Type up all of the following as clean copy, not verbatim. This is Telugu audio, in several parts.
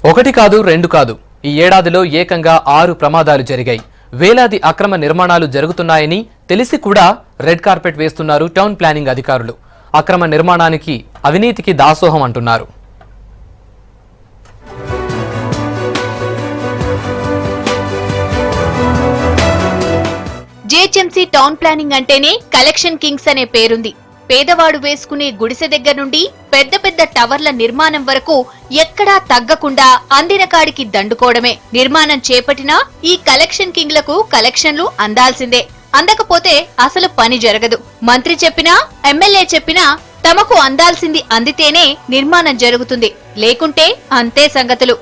ఒకటి కాదు రెండు కాదు ఈ ఏడాదిలో ఏకంగా 6 ప్రమాదాలు జరిగాయి. వేలాది అక్రమ నిర్మాణాలు జరుగుతున్నాయని తెలిసి కూడా రెడ్ కార్పెట్ వేస్తున్నారు టౌన్ ప్లానింగ్ అధికారులు. అక్రమ నిర్మాణానికి అవినీతికి దాసోహం అంటున్నారు. జీహెచ్ఎంసీ టౌన్ ప్లానింగ్ అంటేనే కలెక్షన్ కింగ్స్ అనే పేరుంది. పేదవాడు వేసుకునే గుడిసె దగ్గర నుండి పెద్ద పెద్ద టవర్ల నిర్మాణం వరకు ఎక్కడా తగ్గకుండా అందిన కాడికి దండుకోవడమే. నిర్మాణం చేపట్టినా ఈ కలెక్షన్ కింగ్లకు కలెక్షన్లు అందాల్సిందే. అందకపోతే అసలు పని జరగదు. మంత్రి చెప్పినా ఎమ్మెల్యే చెప్పినా తమకు అందాల్సింది అందితేనే నిర్మాణం జరుగుతుంది, లేకుంటే అంతే సంగతులు.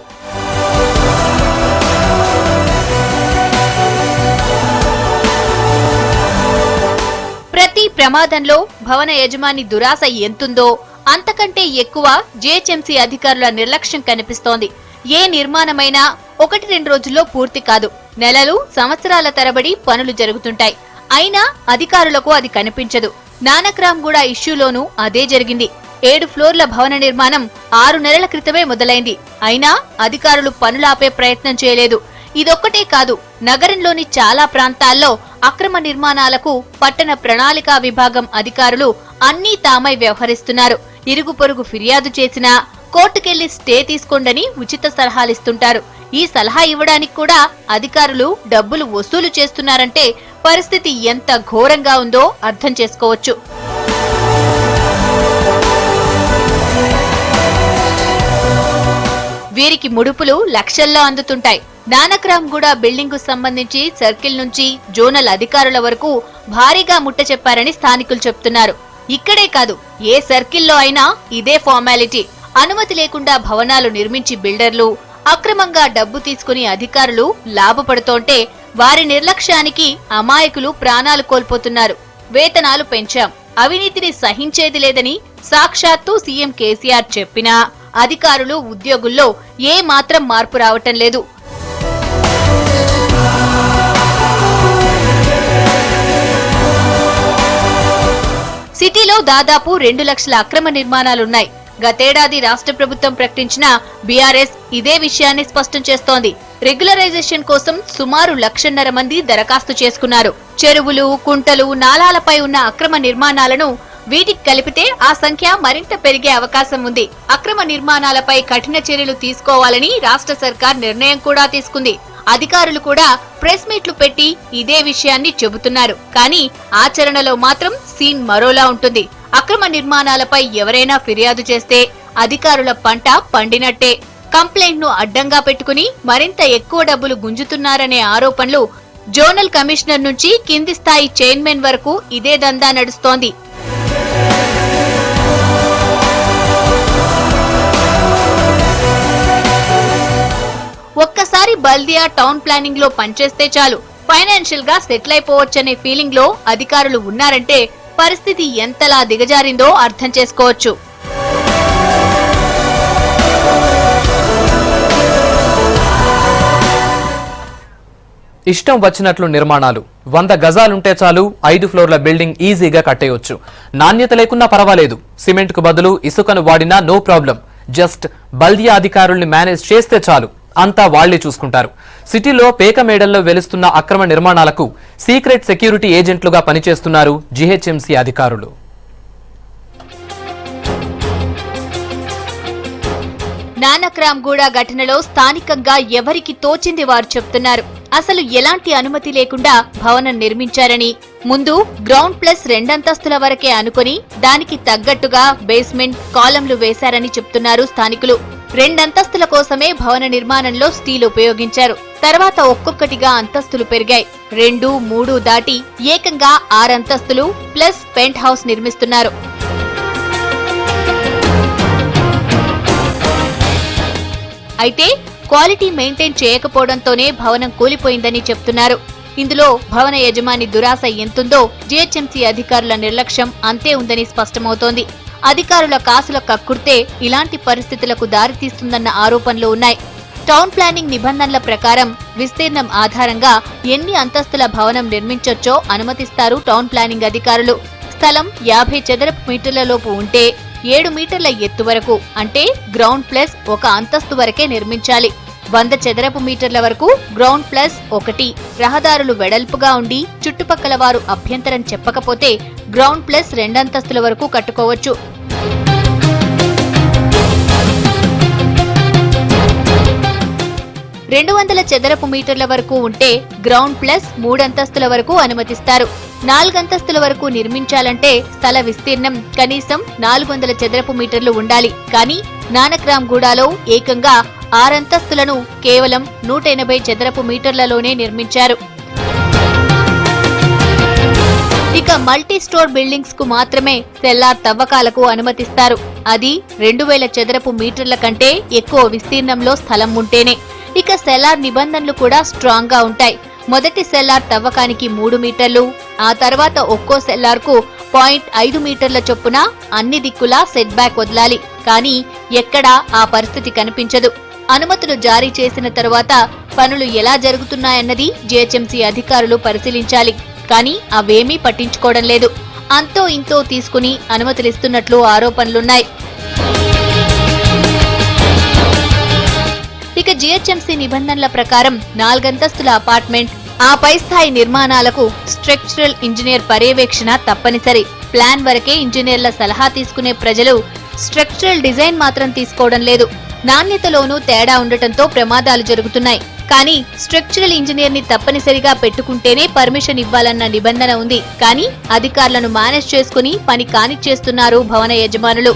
ప్రతి ప్రమాదంలో భవన యజమాని దురాశ ఎంతుందో అంతకంటే ఎక్కువ జీహెచ్ఎంసీ అధికారుల నిర్లక్ష్యం కనిపిస్తోంది. ఏ నిర్మాణమైనా 1-2 రోజుల్లో పూర్తి కాదు. నెలలు సంవత్సరాల తరబడి పనులు జరుగుతుంటాయి. అయినా అధికారులకు అది కనిపించదు. నానక్రామ్గూడ ఇష్యూలోనూ అదే జరిగింది. 7 ఫ్లోర్ల భవన నిర్మాణం 6 నెలల క్రితమే మొదలైంది. అయినా అధికారులు పనులాపే ప్రయత్నం చేయలేదు. ఇదొక్కటే కాదు, నగరంలోని చాలా ప్రాంతాల్లో అక్రమ నిర్మాణాలకు పట్టణ ప్రణాళికా విభాగం అధికారులు అన్నీ తామై వ్యవహరిస్తున్నారు. ఇరుగు పొరుగు ఫిర్యాదు చేసినా కోర్టుకెళ్లి స్టే తీసుకోండని ఉచిత సలహాలిస్తుంటారు. ఈ సలహా ఇవ్వడానికి కూడా అధికారులు డబ్బులు వసూలు చేస్తున్నారంటే పరిస్థితి ఎంత ఘోరంగా ఉందో అర్థం చేసుకోవచ్చు. వీరికి ముడుపులు లక్షల్లో అందుతుంటాయి. నానక్రామ్గూడ బిల్డింగ్ కు సంబంధించి సర్కిల్ నుంచి జోనల్ అధికారుల వరకు భారీగా ముట్ట చెప్పారని స్థానికులు చెప్తున్నారు. ఇక్కడే కాదు, ఏ సర్కిల్లో అయినా ఇదే ఫార్మాలిటీ. అనుమతి లేకుండా భవనాలు నిర్మించి బిల్డర్లు అక్రమంగా డబ్బు తీసుకుని అధికారులు లాభపడుతోంటే వారి నిర్లక్ష్యానికి అమాయకులు ప్రాణాలు కోల్పోతున్నారు. వేతనాలు పెంచాం, అవినీతిని సహించేది లేదని సాక్షాత్తు సీఎం కేసీఆర్ చెప్పినా అధికారులు ఉద్యోగుల్లో ఏ మాత్రం మార్పు రావటం లేదు. సిటీలో దాదాపు 2 లక్షల అక్రమ నిర్మాణాలున్నాయి. గతేడాది రాష్ట్ర ప్రభుత్వం ప్రకటించిన బీఆర్ఎస్ ఇదే విషయాన్ని స్పష్టం చేస్తోంది. రెగ్యులరైజేషన్ కోసం సుమారు 1,50,000 మంది దరఖాస్తు చేసుకున్నారు. చెరువులు, కుంటలు, నాలాలపై ఉన్న అక్రమ నిర్మాణాలను వీటికి కలిపితే ఆ సంఖ్య మరింత పెరిగే అవకాశం ఉంది. అక్రమ నిర్మాణాలపై కఠిన చర్యలు తీసుకోవాలని రాష్ట్ర సర్కార్ నిర్ణయం కూడా తీసుకుంది. అధికారులు కూడా ప్రెస్ మీట్లు పెట్టి ఇదే విషయాన్ని చెబుతున్నారు. కానీ ఆచరణలో మాత్రం సీన్ మరోలా ఉంటుంది. అక్రమ నిర్మాణాలపై ఎవరైనా ఫిర్యాదు చేస్తే అధికారుల పంట పండినట్టే. కంప్లైంట్ ను అడ్డంగా పెట్టుకుని మరింత ఎక్కువ డబ్బులు గుంజుతున్నారనే ఆరోపణలు జోనల్ కమిషనర్ నుంచి కింది స్థాయి చైర్మన్ వరకు ఇదే దందా నడుస్తోంది. ఒక్కసారి బల్దియా టౌన్ ప్లానింగ్ లో పనిచేస్తే చాలు, ఫైనాన్షియల్ గా సెటిల్ అయిపోవచ్చనే ఫీలింగ్ లో అధికారులు ఉన్నారంటే పరిస్థితి ఎంతలా దిగజారిందో అర్థం చేసుకోవచ్చు. ఇష్టం వచ్చినట్లు నిర్మాణాలు. 100 గజాలుంటే చాలు 5 ఫ్లోర్ల బిల్డింగ్ ఈజీగా కట్టేయొచ్చు. నాణ్యత లేకున్నా పర్వాలేదు, సిమెంట్ కు బదులు ఇసుకను వాడినా నో ప్రాబ్లం. జస్ట్ బల్దియా అధికారుల్ని మేనేజ్ చేస్తే చాలు, అంతా వాళ్లే చూసుకుంటారు. సిటీలో పేక మేడల్లో వెలుస్తున్న అక్రమ నిర్మాణాలకు సీక్రెట్ సెక్యూరిటీ ఏజెంట్లుగా పనిచేస్తున్నారు జీహెచ్ఎంసీ అధికారులు. నానక్రామ్గూడ ఘటనలో స్థానికంగా ఎవరికి తోచింది వారు చెప్తున్నారు. అసలు ఎలాంటి అనుమతి లేకుండా భవనం నిర్మించారని, ముందు గ్రౌండ్ ప్లస్ 2 అంతస్తుల వరకే అనుకుని దానికి తగ్గట్టుగా బేస్మెంట్, కాలంలు వేశారని చెప్తున్నారు స్థానికులు. 2 అంతస్తుల కోసమే భవన నిర్మాణంలో స్టీల్ ఉపయోగించారు. తర్వాత ఒక్కొక్కటిగా అంతస్తులు పెరిగాయి. 2, 3 దాటి ఏకంగా 6 అంతస్తులు ప్లస్ పెంట్ హౌస్ నిర్మిస్తున్నారు. అయితే క్వాలిటీ మెయింటైన్ చేయకపోవడంతోనే భవనం కూలిపోయిందని చెప్తున్నారు. ఇందులో భవన యజమాని దురాశ ఎంతుందో జీహెచ్ఎంసీ అధికారుల నిర్లక్ష్యం అంతే ఉందని స్పష్టమవుతోంది. అధికారుల కాసుల కక్కుర్తే ఇలాంటి పరిస్థితులకు దారితీస్తుందన్న ఆరోపణలు ఉన్నాయి. టౌన్ ప్లానింగ్ నిబంధనల ప్రకారం విస్తీర్ణం ఆధారంగా ఎన్ని అంతస్తుల భవనం నిర్మించొచ్చో అనుమతిస్తారు టౌన్ ప్లానింగ్ అధికారులు. స్థలం 50 చదరపు మీటర్ల లోపు ఉంటే 7 మీటర్ల ఎత్తు వరకు అంటే గ్రౌండ్ ప్లస్ 1 అంతస్తు వరకే నిర్మించాలి. 100 చదరపు మీటర్ల వరకు గ్రౌండ్ ప్లస్ 1, రహదారులు వెడల్పుగా ఉండి చుట్టుపక్కల వారు అభ్యంతరం చెప్పకపోతే గ్రౌండ్ ప్లస్ 2 అంతస్తుల వరకు కట్టుకోవచ్చు. 200 చదరపు మీటర్ల వరకు ఉంటే గ్రౌండ్ ప్లస్ 3 అంతస్తుల వరకు అనుమతిస్తారు. 4 అంతస్తుల వరకు నిర్మించాలంటే స్థల విస్తీర్ణం కనీసం 400 చదరపు మీటర్లు ఉండాలి. కానీ నానక్రామ్గూడలో ఏకంగా 6 అంతస్తులను కేవలం 180 చదరపు మీటర్లలోనే నిర్మించారు. ఇక మల్టీ స్టోర్ బిల్డింగ్స్ కు మాత్రమే సెల్లార్ తవ్వకాలకు అనుమతిస్తారు. అది 2000 చదరపు మీటర్ల కంటే ఎక్కువ విస్తీర్ణంలో స్థలం ఉంటేనే. ఇక సెల్లార్ నిబంధనలు కూడా స్ట్రాంగ్ గా ఉంటాయి. మొదటి సెల్లార్ తవ్వకానికి 3 మీటర్లు, ఆ తర్వాత ఒక్కో సెల్లార్ కు 0.5 మీటర్ల చొప్పున అన్ని దిక్కులా సెట్ బ్యాక్ వదలాలి. కానీ ఎక్కడా ఆ పరిస్థితి కనిపించదు. అనుమతులు జారీ చేసిన తరువాత పనులు ఎలా జరుగుతున్నాయన్నది జీహెచ్ఎంసీ అధికారులు పరిశీలించాలి. కానీ అవేమీ పట్టించుకోవడం లేదు. అంతో ఇంతో తీసుకుని అనుమతులిస్తున్నట్లు ఆరోపణలున్నాయి. ఇక జీహెచ్ఎంసీ నిబంధనల ప్రకారం 4 అంతస్తుల అపార్ట్మెంట్, ఆ పై స్థాయి నిర్మాణాలకు స్ట్రక్చరల్ ఇంజనీర్ పర్యవేక్షణ తప్పనిసరి. ప్లాన్ వరకే ఇంజనీర్ల సలహా తీసుకునే ప్రజలు స్ట్రక్చరల్ డిజైన్ మాత్రం తీసుకోవడం లేదు. నాణ్యతలోనూ తేడా ఉండటంతో ప్రమాదాలు జరుగుతున్నాయి. కానీ స్ట్రక్చరల్ ఇంజనీర్ ని తప్పనిసరిగా పెట్టుకుంటేనే పర్మిషన్ ఇవ్వాలన్న నిబంధన ఉంది. కానీ అధికారులను మేనేజ్ చేసుకుని పని కానిచ్చేస్తున్నారు భవన యజమానులు.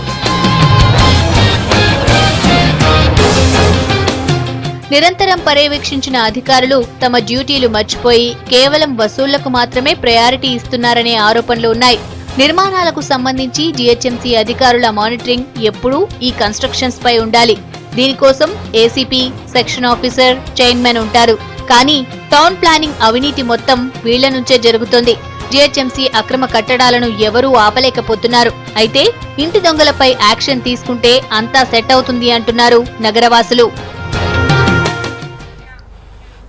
నిరంతరం పర్యవేక్షించిన అధికారులు తమ డ్యూటీలు మర్చిపోయి కేవలం వసూళ్లకు మాత్రమే ప్రయారిటీ ఇస్తున్నారనే ఆరోపణలు ఉన్నాయి. నిర్మాణాలకు సంబంధించి జీహెచ్ఎంసీ అధికారుల మానిటరింగ్ ఎప్పుడూ ఈ కన్స్ట్రక్షన్స్ పై ఉండాలి. దీనికోసం ఏసీపీ, సెక్షన్ ఆఫీసర్, చైర్మన్ ఉంటారు. కానీ టౌన్ ప్లానింగ్ అవినీతి మొత్తం వీళ్ల నుంచే జరుగుతోంది. జీహెచ్ఎంసీ అక్రమ కట్టడాలను ఎవరూ ఆపలేకపోతున్నారు. అయితే ఇంటి దొంగలపై యాక్షన్ తీసుకుంటే అంతా సెట్ అవుతుంది అంటున్నారు నగరవాసులు.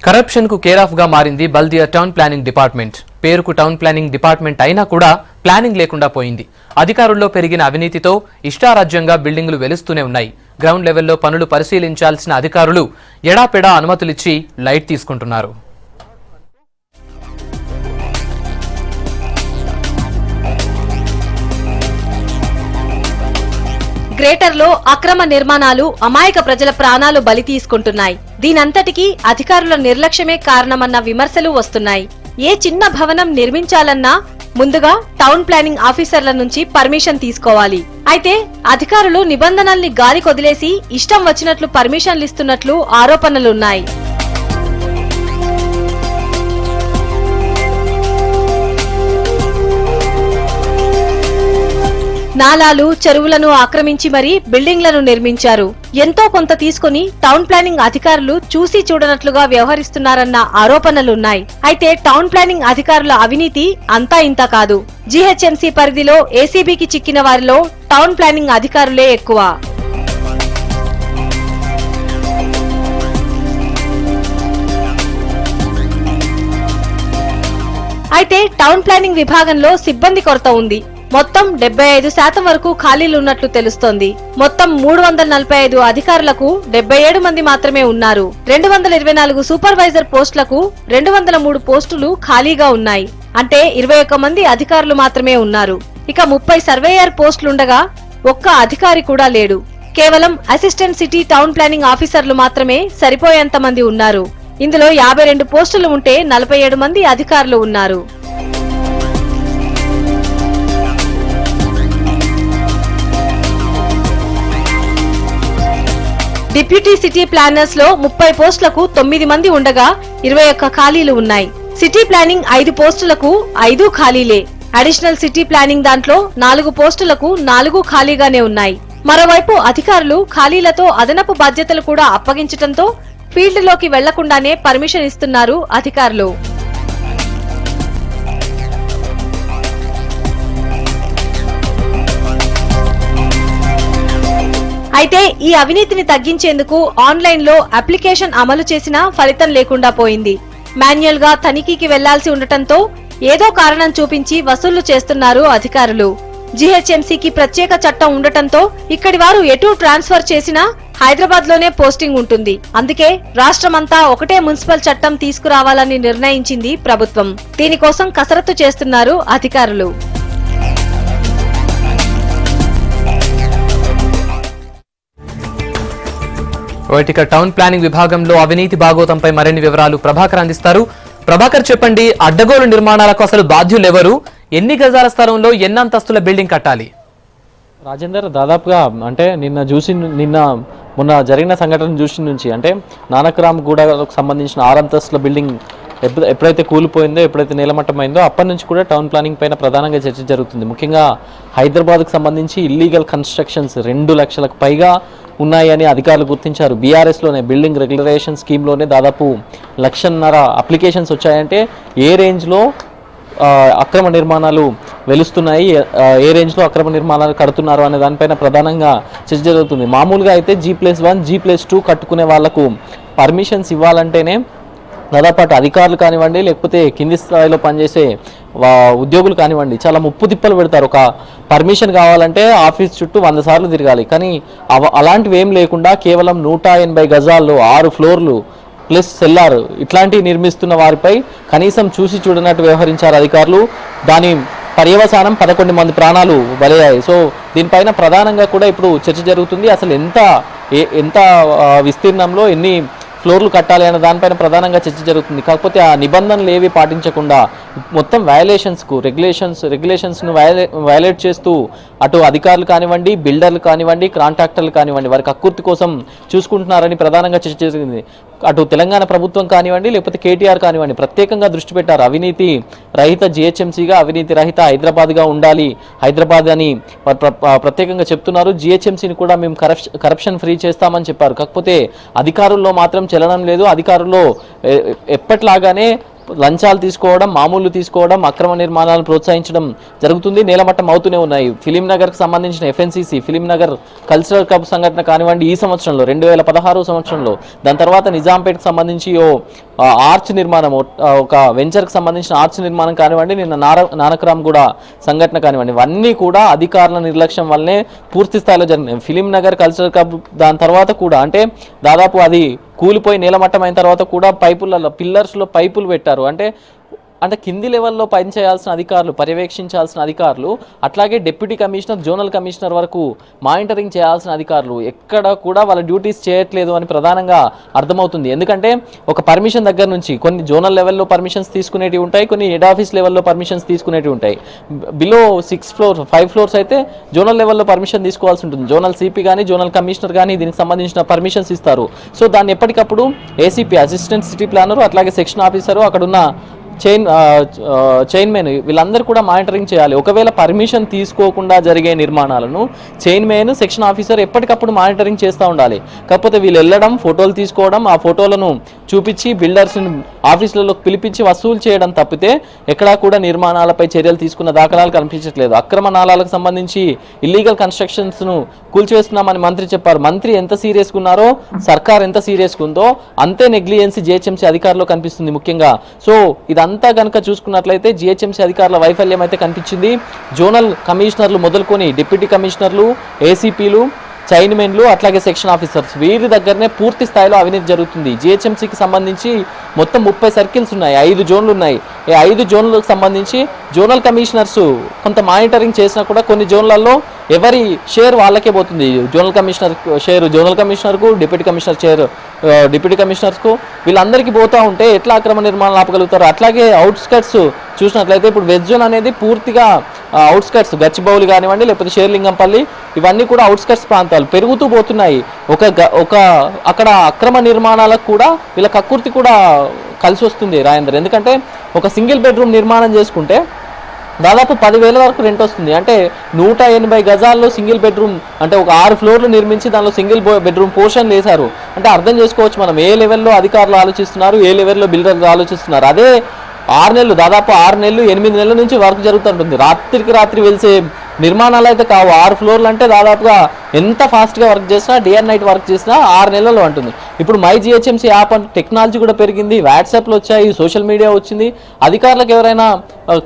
కరప్షన్ కు కేర్ ఆఫ్ గా మారింది బల్దియా టౌన్ ప్లానింగ్ డిపార్ట్మెంట్. పేరుకు టౌన్ ప్లానింగ్ డిపార్ట్మెంట్ అయినా కూడా ప్లానింగ్ లేకుండా పోయింది. అధికారుల్లో పెరిగిన అవినీతితో ఇష్టారాజ్యంగా బిల్డింగులు వెలుస్తూనే ఉన్నాయి. గ్రౌండ్ లెవెల్లో పనులు పరిశీలించాల్సిన అధికారులు ఎడాపెడా అనుమతులిచ్చి లైట్ తీసుకుంటున్నారు. గ్రేటర్లో అక్రమ నిర్మాణాలు అమాయక ప్రజల ప్రాణాలు బలి తీసుకుంటున్నాయి. దీనంతటికీ అధికారుల నిర్లక్ష్యమే కారణమన్న విమర్శలు వస్తున్నాయి. ఏ చిన్న భవనం నిర్మించాలన్నా ముందుగా టౌన్ ప్లానింగ్ ఆఫీసర్ల నుంచి పర్మిషన్ తీసుకోవాలి. అయితే అధికారులు నిబంధనల్ని గాలి కొదిలేసి ఇష్టం వచ్చినట్లు పర్మిషన్లు ఇస్తున్నట్లు ఆరోపణలున్నాయి. నాలాలు, చెరువులను ఆక్రమించి మరీ బిల్డింగ్లను నిర్మించారు. ఎంతో కొంత తీసుకుని టౌన్ ప్లానింగ్ అధికారులు చూసి చూడనట్లుగా వ్యవహరిస్తున్నారన్న ఆరోపణలున్నాయి. అయితే టౌన్ ప్లానింగ్ అధికారుల అవినీతి అంతా ఇంతా కాదు. జీహెచ్ఎంసీ పరిధిలో ఏసీబీకి చిక్కిన వారిలో టౌన్ ప్లానింగ్ అధికారులే ఎక్కువ. అయితే టౌన్ ప్లానింగ్ విభాగంలో సిబ్బంది కొరత ఉంది. మొత్తం 75% వరకు ఖాళీలున్నట్లు తెలుస్తోంది. మొత్తం 345 అధికారులకు 77 మంది మాత్రమే ఉన్నారు. 224 సూపర్వైజర్ పోస్టులకు 203 పోస్టులు ఖాళీగా ఉన్నాయి. అంటే 21 మంది అధికారులు మాత్రమే ఉన్నారు. ఇక 30 సర్వేయర్ పోస్టులుండగా ఒక్క అధికారి కూడా లేడు. కేవలం అసిస్టెంట్ సిటీ టౌన్ ప్లానింగ్ ఆఫీసర్లు మాత్రమే సరిపోయేంత మంది ఉన్నారు. ఇందులో 52 పోస్టులు ఉంటే 47 మంది అధికారులు ఉన్నారు. డిప్యూటీ సిటీ ప్లానర్స్ లో 30 పోస్టులకు 9 మంది ఉండగా 21 ఖాళీలు ఉన్నాయి. సిటీ ప్లానింగ్ 5 పోస్టులకు 5 ఖాళీలే. అడిషనల్ సిటీ ప్లానింగ్ దాంట్లో 4 పోస్టులకు 4 ఖాళీగానే ఉన్నాయి. మరోవైపు అధికారులు ఖాళీలతో అదనపు బాధ్యతలు కూడా అప్పగించడంతో ఫీల్డ్ లోకి వెళ్లకుండానే పర్మిషన్ ఇస్తున్నారు అధికారులు. అయితే ఈ అవినీతిని తగ్గించేందుకు ఆన్లైన్ లో అప్లికేషన్ అమలు చేసినా ఫలితం లేకుండా పోయింది. మాన్యువల్ గా తనిఖీకి వెళ్లాల్సి ఉండటంతో ఏదో కారణం చూపించి వసూళ్లు చేస్తున్నారు అధికారులు. జీహెచ్ఎంసీకి ప్రత్యేక చట్టం ఉండటంతో ఇక్కడి వారు ఎటు ట్రాన్స్ఫర్ చేసినా హైదరాబాద్ లోనే పోస్టింగ్ ఉంటుంది. అందుకే రాష్ట్రమంతా ఒకటే మున్సిపల్ చట్టం తీసుకురావాలని నిర్ణయించింది ప్రభుత్వం. దీనికోసం కసరత్తు చేస్తున్నారు అధికారులు. ఇక టౌన్ ప్లానింగ్ విభాగంలో అవినీతి భాగోతంపై మరిన్ని వివరాలు ప్రభాకర్ అందిస్తారు. ప్రభాకర్, చెప్పండి, అడ్డగోలు నిర్మాణాలకు అసలు బాధ్యులు ఎవరు? ఎన్ని గజాల స్థలంలో ఎన్ని అంతస్తుల బిల్డింగ్ కట్టాలి? రాజేందర్, దాదాపుగా అంటే నిన్న మొన్న జరిగిన సంఘటన చూసి నుంచి అంటే నానక్రామ్ గూడకు సంబంధించిన 6 అంతస్తుల బిల్డింగ్ ఎప్పుడైతే కూలిపోయిందో, ఎప్పుడైతే నేలమట్టమైందో అప్పటి నుంచి కూడా టౌన్ ప్లానింగ్ పైన ప్రధానంగా చర్చ జరుగుతుంది. ముఖ్యంగా హైదరాబాద్కు సంబంధించి ఇల్లీగల్ కన్స్ట్రక్షన్స్ 2 లక్షలకు పైగా ఉన్నాయని అధికారులు గుర్తించారు. బీఆర్ఎస్లోనే బిల్డింగ్ రెగ్యులరేషన్ స్కీమ్లోనే దాదాపు 1.5 లక్షల అప్లికేషన్స్ వచ్చాయంటే ఏ రేంజ్లో అక్రమ నిర్మాణాలు వెలుస్తున్నాయి, ఏ రేంజ్లో అక్రమ నిర్మాణాలు కడుతున్నారు అనే దానిపైన ప్రధానంగా చర్చ జరుగుతుంది. మామూలుగా అయితే G+1, G+2 కట్టుకునే వాళ్లకు పర్మిషన్స్ ఇవ్వాలంటేనే దాదాపు అటు అధికారులు కానివ్వండి, లేకపోతే కింది స్థాయిలో పనిచేసే ఉద్యోగులు కానివ్వండి, చాలా ముప్పు తిప్పలు పెడతారు. ఒక పర్మిషన్ కావాలంటే ఆఫీస్ చుట్టూ 100 సార్లు తిరగాలి. కానీ అలాంటివి ఏం లేకుండా కేవలం 180 గజాల్లో 6 ఫ్లోర్లు ప్లస్ సెల్లార్ ఇట్లాంటివి నిర్మిస్తున్న వారిపై కనీసం చూసి చూడనట్టు వ్యవహరించారు అధికారులు. దాని పర్యవసానం 11 మంది ప్రాణాలు బలయ్యాయి. సో దీనిపైన ప్రధానంగా కూడా ఇప్పుడు చర్చ జరుగుతుంది. అసలు ఎంత విస్తీర్ణంలో ఎన్ని ఫ్లోర్లు కట్టాలి అనే దానిపైన ప్రధానంగా చర్చ జరుగుతుంది. కాకపోతే ఆ నిబంధనలు ఏవి పాటించకుండా మొత్తం రెగ్యులేషన్స్ను వయలేట్ చేస్తూ అటు అధికారులు కానివ్వండి, బిల్డర్లు కానివ్వండి, కాంట్రాక్టర్లు కానివ్వండి, వారికి అక్కుర్తి కోసం చూసుకుంటున్నారని ప్రధానంగా చర్చ జరిగింది. అటు తెలంగాణ ప్రభుత్వం కానివ్వండి, లేకపోతే కేటీఆర్ కానివ్వండి, ప్రత్యేకంగా దృష్టి పెట్టారు. అవినీతి రహిత జిహెచ్ఎంసీగా, అవినీతి రహిత హైదరాబాద్గా ఉండాలి హైదరాబాద్ అని ప్రత్యేకంగా చెప్తున్నారు. జిహెచ్ఎంసీని కూడా మేము కరప్షన్ ఫ్రీ చేస్తామని చెప్పారు. కాకపోతే అధికారుల్లో మాత్రం చలనం లేదు. అధికారుల్లో ఎప్పట్లాగానే లంచాలు తీసుకోవడం, మామూలు తీసుకోవడం, అక్రమ నిర్మాణాలను ప్రోత్సహించడం జరుగుతుంది. నేలమట్టం అవుతూనే ఉన్నాయి. ఫిలిం నగర్కి సంబంధించిన FNCC film Nagar cultural club సంఘటన కానివ్వండి, ఈ సంవత్సరంలో 2016 సంవత్సరంలో, దాని తర్వాత నిజాంపేట్కి సంబంధించి ఆర్చ్ నిర్మాణం, ఒక వెంచర్కి సంబంధించిన ఆర్చ్ నిర్మాణం కానివ్వండి, నిన్న నానక్రామ్ కూడా సంఘటన కానివ్వండి, ఇవన్నీ కూడా అధికారుల నిర్లక్ష్యం వల్లనే పూర్తి స్థాయిలో జరిగినాయి. ఫిలిం నగర్ కల్చరల్ క్లబ్ దాని తర్వాత కూడా అంటే దాదాపు అది కూలిపోయి నేలమట్టం అయిన తర్వాత కూడా పిల్లర్స్లో పైపులు పెట్టారు. అంటే కింది లెవెల్లో పనిచేయాల్సిన అధికారులు, పర్యవేక్షించాల్సిన అధికారులు, అట్లాగే డిప్యూటీ కమిషనర్, జోనల్ కమిషనర్ వరకు మానిటరింగ్ చేయాల్సిన అధికారులు ఎక్కడ కూడా వాళ్ళ డ్యూటీస్ చేయట్లేదు అని ప్రధానంగా అర్థమవుతుంది. ఎందుకంటే ఒక పర్మిషన్ దగ్గర నుంచి కొన్ని జోనల్ లెవెల్లో పర్మిషన్స్ తీసుకునేటివి ఉంటాయి, కొన్ని హెడ్ ఆఫీస్ లెవెల్లో పర్మిషన్స్ తీసుకునేటివి ఉంటాయి. బిలో 5 ఫ్లోర్స్ అయితే జోనల్ లెవెల్లో పర్మిషన్ తీసుకోవాల్సి ఉంటుంది. జోనల్ సిపి కానీ, జోనల్ కమిషనర్ కానీ దీనికి సంబంధించిన పర్మిషన్స్ ఇస్తారు. సో దాన్ని ఎప్పటికప్పుడు ACP, అసిస్టెంట్ సిటీ ప్లానరు, అట్లాగే సెక్షన్ ఆఫీసరు, అక్కడున్న చైన్మెన్ వీళ్ళందరూ కూడా మానిటరింగ్ చేయాలి. ఒకవేళ పర్మిషన్ తీసుకోకుండా జరిగే నిర్మాణాలను చైన్మెన్, సెక్షన్ ఆఫీసర్ ఎప్పటికప్పుడు మానిటరింగ్ చేస్తూ ఉండాలి. కాకపోతే వీళ్ళు వెళ్ళడం, ఫోటోలు తీసుకోవడం, ఆ ఫోటోలను చూపించి బిల్డర్స్ని ఆఫీసులలోకి పిలిపించి వసూలు చేయడం తప్పితే ఎక్కడా కూడా నిర్మాణాలపై చర్యలు తీసుకున్న దాఖలాలు కనిపించట్లేదు. అక్రమ నాళాలకు సంబంధించి ఇల్లీగల్ కన్స్ట్రక్షన్స్ను కూల్చివేస్తున్నామని మంత్రి చెప్పారు. మంత్రి ఎంత సీరియస్గా ఉన్నారో, సర్కార్ ఎంత సీరియస్గా ఉందో అంతే నెగ్లిజెన్సీ GHMC అధికారులు కనిపిస్తుంది ముఖ్యంగా. సో ఇదంతా కనుక చూసుకున్నట్లయితే GHMC అధికారుల వైఫల్యం అయితే కనిపించింది. జోనల్ కమిషనర్లు మొదలుకొని డిప్యూటీ కమిషనర్లు, ACPలు, చైన్మెన్లు, అట్లాగే సెక్షన్ ఆఫీసర్స్ వీరి దగ్గరనే పూర్తి స్థాయిలో అవినీతి జరుగుతుంది. GHMCకి సంబంధించి మొత్తం 30 సర్కిల్స్ ఉన్నాయి, 5 జోన్లు ఉన్నాయి. ఈ 5 జోన్లకు సంబంధించి జోనల్ కమిషనర్స్ కొంత మానిటరింగ్ చేసినా కూడా కొన్ని జోన్లలో ఎవరి షేర్ వాళ్ళకే పోతుంది. జోనల్ కమిషనర్ షేర్ జోనల్ కమిషనర్కు, డిప్యూటీ కమిషనర్ షేర్ డిప్యూటీ కమిషనర్స్కు, వీళ్ళందరికీ పోతూ ఉంటే ఎట్లా అక్రమ నిర్మాణాలు ఆపగలుగుతారు? అట్లాగే అవుట్స్కట్స్ చూసినట్లయితే ఇప్పుడు వెజ్ జోన్ అనేది పూర్తిగా అవుట్స్కట్స్, గచ్చిబౌలి కానివ్వండి, లేకపోతే షేర్లింగంపల్లి, ఇవన్నీ కూడా అవుట్స్కట్స్ ప్రాంతాలు పెరుగుతూ పోతున్నాయి. అక్కడ అక్రమ నిర్మాణాలకు కూడా వీళ్ళ కక్కుర్తి కూడా కలిసి వస్తుంది రాజేందర్. ఎందుకంటే ఒక సింగిల్ బెడ్రూమ్ నిర్మాణం చేసుకుంటే దాదాపు 10,000 వరకు రెంట్ వస్తుంది. అంటే 180 గజాల్లో సింగిల్ బెడ్రూమ్ అంటే ఒక 6 ఫ్లోర్లు నిర్మించి దానిలో సింగిల్ బెడ్రూమ్ పోర్షన్ వేశారు. అంటే అర్థం చేసుకోవచ్చు మనం ఏ లెవెల్లో అధికారులు ఆలోచిస్తున్నారు, ఏ లెవెల్లో బిల్డర్లు ఆలోచిస్తున్నారు. అదే 6 నెలలు, దాదాపు 6 నెలలు 8 నెలల నుంచి వర్క్ జరుగుతుంటుంది. రాత్రికి రాత్రి వెలిసే నిర్మాణాలు అయితే కావు. 6 ఫ్లోర్లు అంటే దాదాపుగా ఎంత ఫాస్ట్గా వర్క్ చేసినా, డే అండ్ నైట్ వర్క్ చేసినా 6 నెలల్లో ఉంటుంది. ఇప్పుడు మై జిహెచ్ఎంసీ యాప్ అంటే టెక్నాలజీ కూడా పెరిగింది, వాట్సాప్లో వచ్చాయి, సోషల్ మీడియా వచ్చింది. అధికారులకు ఎవరైనా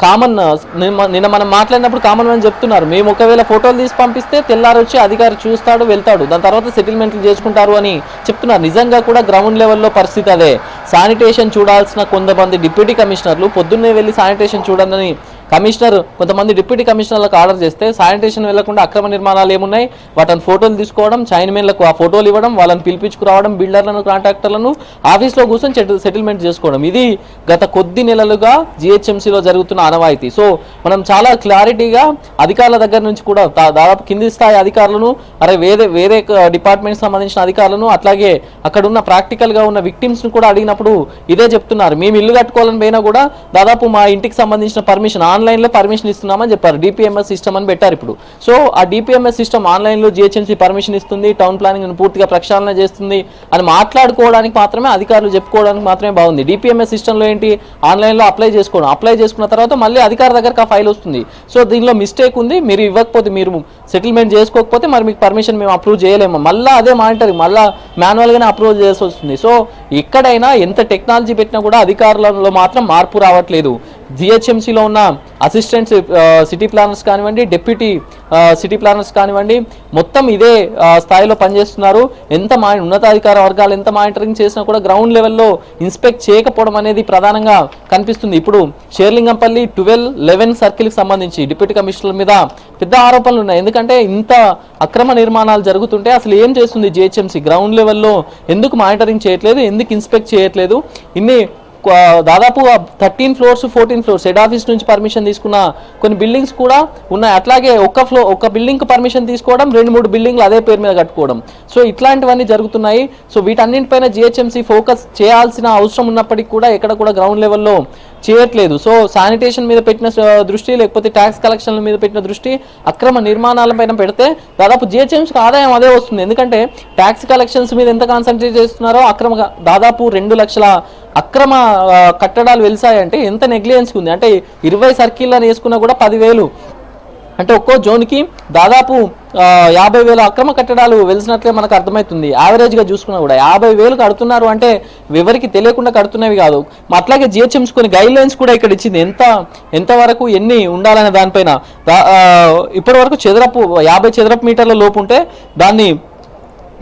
కామన్ నిన్న మనం మాట్లాడినప్పుడు కామన్ అని చెప్తున్నారు, మేము ఒకవేళ ఫోటోలు తీసి పంపిస్తే తెల్లారి వచ్చి అధికారి చూస్తాడు, వెళ్తాడు, దాని తర్వాత సెటిల్మెంట్లు చేసుకుంటారు అని చెప్తున్నారు. నిజంగా కూడా గ్రౌండ్ లెవెల్లో పరిస్థితి అదే. శానిటేషన్ చూడాల్సిన కొంతమంది డిప్యూటీ కమిషనర్లు పొద్దున్నే వెళ్ళి శానిటేషన్ చూడాలని కొంతమంది డిప్యూటీ కమిషనర్లకు ఆర్డర్ చేస్తే శానిటేషన్ వెళ్లకుండా అక్రమ నిర్మాణాలు ఏమున్నాయి, వాటిని ఫోటోలు తీసుకోవడం, చైన్మెన్లకు ఆ ఫోటోలు ఇవ్వడం, వాళ్ళని పిలిపించుకురావడం, బిల్డర్లను, కాంట్రాక్టర్లను ఆఫీస్లో కూర్చొని సెటిల్మెంట్ చేసుకోవడం, ఇది గత కొద్ది నెలలుగా జిహెచ్ఎంసీలో జరుగుతున్న ఆనవాయితీ. సో మనం చాలా క్లారిటీగా అధికారుల దగ్గర నుంచి కూడా దాదాపు కింది స్థాయి అధికారులను, వేరే డిపార్ట్మెంట్ సంబంధించిన అధికారులను, అట్లాగే అక్కడ ఉన్న ప్రాక్టికల్గా ఉన్న విక్టిమ్స్ను కూడా అడిగినప్పుడు ఇదే చెప్తున్నారు. మేము ఇల్లు కట్టుకోవాలని పోయినా కూడా దాదాపు మా ఇంటికి సంబంధించిన పర్మిషన్ ఆన్లైన్లో పర్మిషన్ ఇస్తున్నామని చెప్పారు. డిపిఎంఎస్ సిస్టమ్ అని పెట్టారు ఇప్పుడు. సో ఆ డిపిఎంఎస్ సిస్టమ్ ఆన్లైన్లో జిహెచ్ఎంసీ పర్మిషన్ ఇస్తుంది, టౌన్ ప్లానింగ్ పూర్తిగా ప్రక్షాళన చేస్తుంది అని మాట్లాడుకోవడానికి మాత్రమే, అధికారులు చెప్పుకోవడానికి మాత్రమే బాగుంది. డిపిఎంఎస్ సిస్టంలో ఏంటి, ఆన్లైన్లో అప్లై చేసుకున్న తర్వాత మళ్ళీ అధికారి దగ్గరకు ఆ ఫైల్ వస్తుంది. సో దీనిలో మిస్టేక్ ఉంది, మీరు ఇవ్వకపోతే, మీరు సెటిల్మెంట్ చేసుకోకపోతే మరి మీకు పర్మిషన్ మేము అప్రూవ్ చేయలేము, మళ్ళీ అదే మానిటరింగ్, మళ్ళీ మాన్యువల్గానే అప్రూవ్ చేయాల్సి వస్తుంది. సో ఎక్కడైనా ఎంత టెక్నాలజీ పెట్టినా కూడా అధికారులలో మాత్రం మార్పు రావట్లేదు. జిహెచ్ఎంసీలో ఉన్న అసిస్టెంట్ సిటీ ప్లానర్స్ కానివ్వండి, డిప్యూటీ సిటీ ప్లానర్స్ కానివ్వండి, మొత్తం ఇదే స్థాయిలో పనిచేస్తున్నారు. ఉన్నతాధికార వర్గాలు ఎంత మానిటరింగ్ చేసినా కూడా గ్రౌండ్ లెవెల్లో ఇన్స్పెక్ట్ చేయకపోవడం అనేది ప్రధానంగా కనిపిస్తుంది. ఇప్పుడు షేర్లింగంపల్లి 11 సర్కిల్కి సంబంధించి డిప్యూటీ కమిషనర్ మీద పెద్ద ఆరోపణలు ఉన్నాయి. ఎందుకంటే ఇంత అక్రమ నిర్మాణాలు జరుగుతుంటే అసలు ఏం చేస్తుంది జిహెచ్ఎంసీ, గ్రౌండ్ లెవెల్లో ఎందుకు మానిటరింగ్ చేయట్లేదు, ఎందుకు ఇన్స్పెక్ట్ చేయట్లేదు? దాదాపు 13 ఫ్లోర్స్ 14 ఫ్లోర్స్ హెడ్ ఆఫీస్ నుంచి పర్మిషన్ తీసుకున్న కొన్ని బిల్డింగ్స్ కూడా ఉన్నాయి. అట్లాగే ఒక బిల్డింగ్ పర్మిషన్ తీసుకోవడం, 2-3 బిల్డింగ్లు అదే పేరు మీద కట్టుకోవడం. సో ఇట్లాంటివన్నీ జరుగుతున్నాయి. సో వీటన్నింటిపైన జిహెచ్ఎంసీ ఫోకస్ చేయాల్సిన అవసరం ఉన్నప్పటికీ కూడా ఎక్కడ కూడా గ్రౌండ్ లెవెల్లో చేయట్లేదు. సో శానిటేషన్ మీద పెట్టిన దృష్టి, లేకపోతే ట్యాక్స్ కలెక్షన్ల మీద పెట్టిన దృష్టి, అక్రమ నిర్మాణాలపైన పెడితే దాదాపు జిహెచ్ఎంసీకి ఆదాయం అదే వస్తుంది. ఎందుకంటే ట్యాక్స్ కలెక్షన్స్ మీద ఎంత కాన్సన్ట్రేట్ చేస్తున్నారో, దాదాపు 2 లక్షల అక్రమ కట్టడాలు వెలిసాయంటే ఎంత నెగ్లిజెన్స్ ఉంది. అంటే 20 సర్కిళ్ళని వేసుకున్నా కూడా 10,000, అంటే ఒక్కో జోన్కి దాదాపు 50,000 అక్రమ కట్టడాలు వెలిసినట్లే మనకు అర్థమవుతుంది. యావరేజ్గా చూసుకున్నా కూడా 50,000 కడుతున్నారు అంటే ఎవరికి తెలియకుండా కడుతున్నవి కాదు. అట్లాగే జిహెచ్ఎంసీ కొన్ని గైడ్ లైన్స్ కూడా ఇక్కడ ఇచ్చింది, ఎంతవరకు ఎన్ని ఉండాలనే దానిపైన. ఇప్పటి వరకు 50 చదరపు మీటర్ల లోపు ఉంటే దాన్ని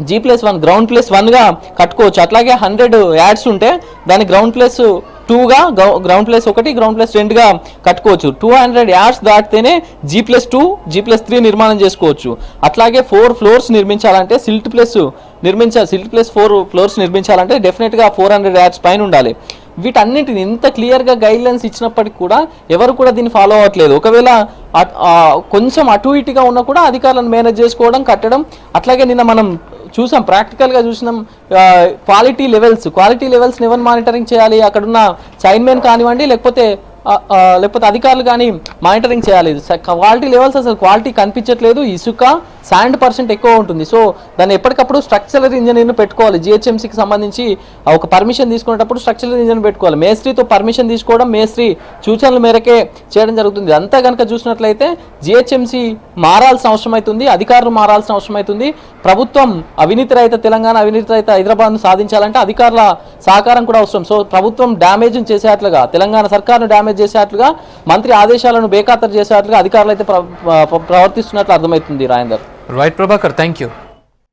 G+1 గ్రౌండ్ +1గా కట్టుకోవచ్చు. అట్లాగే 100 యాడ్స్ ఉంటే దాన్ని గ్రౌండ్ +2గా, గ్రౌండ్ +1, గ్రౌండ్ +2గా కట్టుకోవచ్చు. 200 యాడ్స్ దాటితేనే G+2, G+3 నిర్మాణం చేసుకోవచ్చు. అట్లాగే 4 ఫ్లోర్స్ నిర్మించాలంటే సిల్ట్ +4 ఫ్లోర్స్ నిర్మించాలంటే డెఫినెట్గా 400 యాడ్స్ పైన ఉండాలి. వీటన్నిటిని ఇంత క్లియర్గా గైడ్ లైన్స్ ఇచ్చినప్పటికీ కూడా ఎవరు కూడా దీన్ని ఫాలో అవ్వట్లేదు. ఒకవేళ కొంచెం అటు ఇటుగా ఉన్నా కూడా అధికారులను మేనేజ్ చేసుకోవడం, కట్టడం. అట్లాగే నిన్న మనం చూసాం, ప్రాక్టికల్గా చూసినాం, క్వాలిటీ లెవెల్స్ని ఎవరు మానిటరింగ్ చేయాలి, అక్కడున్న చైన్మెన్ కానివ్వండి, లేకపోతే అధికారులు కానీ మానిటరింగ్ చేయాలి. క్వాలిటీ లెవెల్స్, అసలు క్వాలిటీ కనిపించట్లేదు. ఇసుక, శాండ్ % ఎక్కువ ఉంటుంది. సో దాన్ని ఎప్పటికప్పుడు స్ట్రక్చరల్ ఇంజనీర్ను పెట్టుకోవాలి. జిహెచ్ఎంసీకి సంబంధించి ఒక పర్మిషన్ తీసుకునేటప్పుడు స్ట్రక్చరల్ ఇంజనీర్ పెట్టుకోవాలి. మేస్త్రితో పర్మిషన్ తీసుకోవడం, మేస్త్రి సూచనల మేరకే చేయడం జరుగుతుంది. అంతా కనుక చూసినట్లయితే జిహెచ్ఎంసీ మారాల్సిన అవసరం అవుతుంది, అధికారులు మారాల్సిన అవసరం అవుతుంది. ప్రభుత్వం అవినీతి రహిత తెలంగాణ, అవినీతి రహిత హైదరాబాద్ను సాధించాలంటే అధికారుల సహకారం కూడా అవసరం. సో ప్రభుత్వం డ్యామేజ్ చేసేట్లుగా, తెలంగాణ సర్కారును డ్యామేజ్ చేసేట్లుగా, మంత్రి ఆదేశాలను బేఖాతరు చేసేట్లుగా అధికారులు అయితే ప్రవర్తిస్తున్నట్లు అర్థమవుతుంది. Rajender. Right Prabhakar, thank you.